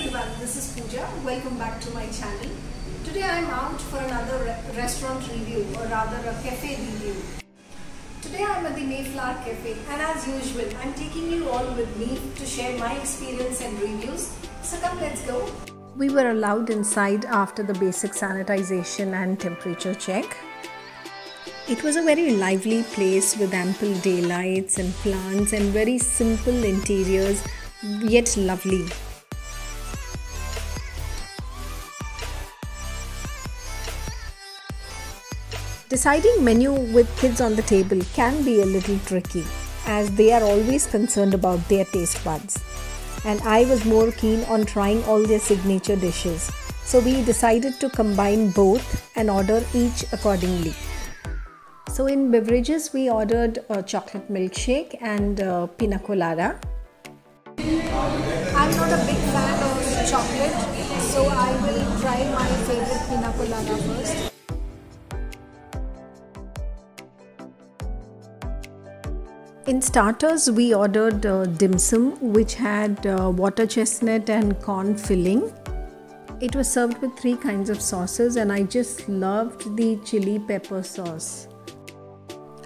everyone, this is Pooja. Welcome back to my channel. Today I am out for another restaurant review, or rather a cafe review. Today I am at the Mayflower Cafe, and as usual I am taking you all with me to share my experience and reviews. So come, let's go. We were allowed inside after the basic sanitization and temperature check. It was a very lively place with ample daylights and plants and very simple interiors, yet lovely. Deciding menu with kids on the table can be a little tricky, as they are always concerned about their taste buds. And I was more keen on trying all their signature dishes. So we decided to combine both and order each accordingly. So in beverages, we ordered a chocolate milkshake and pina colada. I'm not a big fan of chocolate, so I will try my favorite pina colada first. In starters, we ordered dim sum, which had water chestnut and corn filling. It was served with 3 kinds of sauces, and I just loved the chili pepper sauce.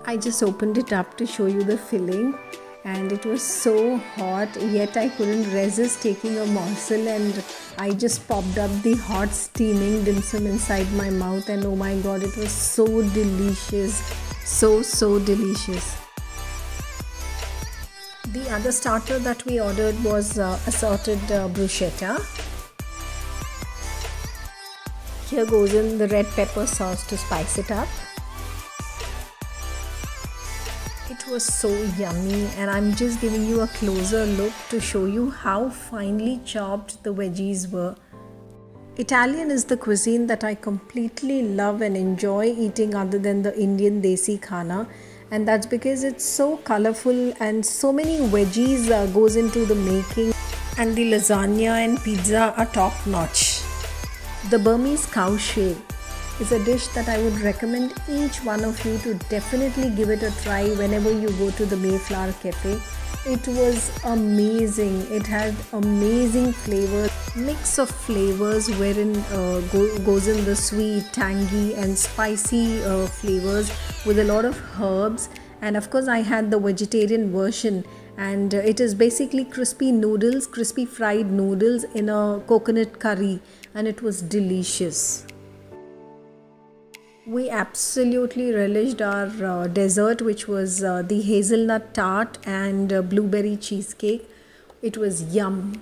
I just opened it up to show you the filling, and it was so hot, yet I couldn't resist taking a morsel, and I just popped up the hot steaming dim sum inside my mouth, and oh my god, it was so delicious, so delicious. The other starter that we ordered was assorted bruschetta. Here goes in the red pepper sauce to spice it up. It was so yummy, and I'm just giving you a closer look to show you how finely chopped the veggies were. Italian is the cuisine that I completely love and enjoy eating other than the Indian desi khana. And that's because it's so colorful and so many veggies goes into the making, and the lasagna and pizza are top notch. The Burmese cow shay is a dish that I would recommend each one of you to definitely give it a try whenever you go to the Mayflower Cafe. It was amazing. It had amazing flavors, mix of flavors wherein goes in the sweet, tangy and spicy flavors with a lot of herbs. And of course I had the vegetarian version, and it is basically crispy noodles, crispy fried noodles in a coconut curry, and it was delicious. We absolutely relished our dessert, which was the hazelnut tart and blueberry cheesecake. It was yum.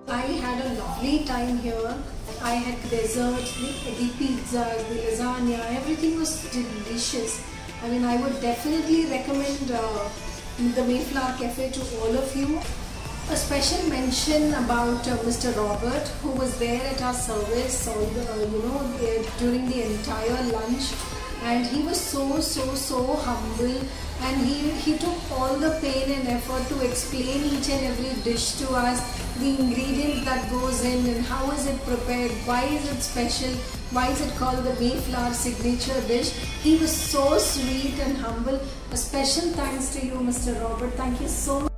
I had a lovely time here. I had dessert, the pizza, the lasagna, everything was delicious. I mean, I would definitely recommend the Mayflower Cafe to all of you. A special mention about Mr. Robert, who was there at our service during the entire lunch, and he was so humble, and he took all the pain and effort to explain each and every dish to us, the ingredients that goes in and how is it prepared, why is it special, why is it called the Mayflower signature dish. He was so sweet and humble. A special thanks to you, Mr. Robert. Thank you so much.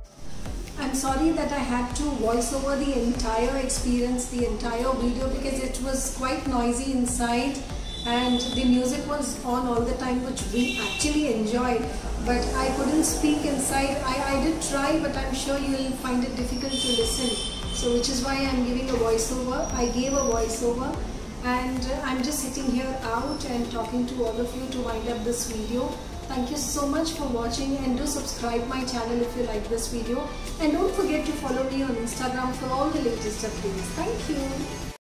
I'm sorry that I had to voice over the entire experience, the entire video, because it was quite noisy inside and the music was on all the time, which we actually enjoyed, but I couldn't speak inside. I did try, but I'm sure you will find it difficult to listen, so which is why I'm giving a voiceover. I gave a voiceover, and I'm just sitting here out and talking to all of you to wind up this video. Thank you so much for watching, and do subscribe my channel if you like this video, and don't forget to follow me on Instagram for all the latest updates. Thank you.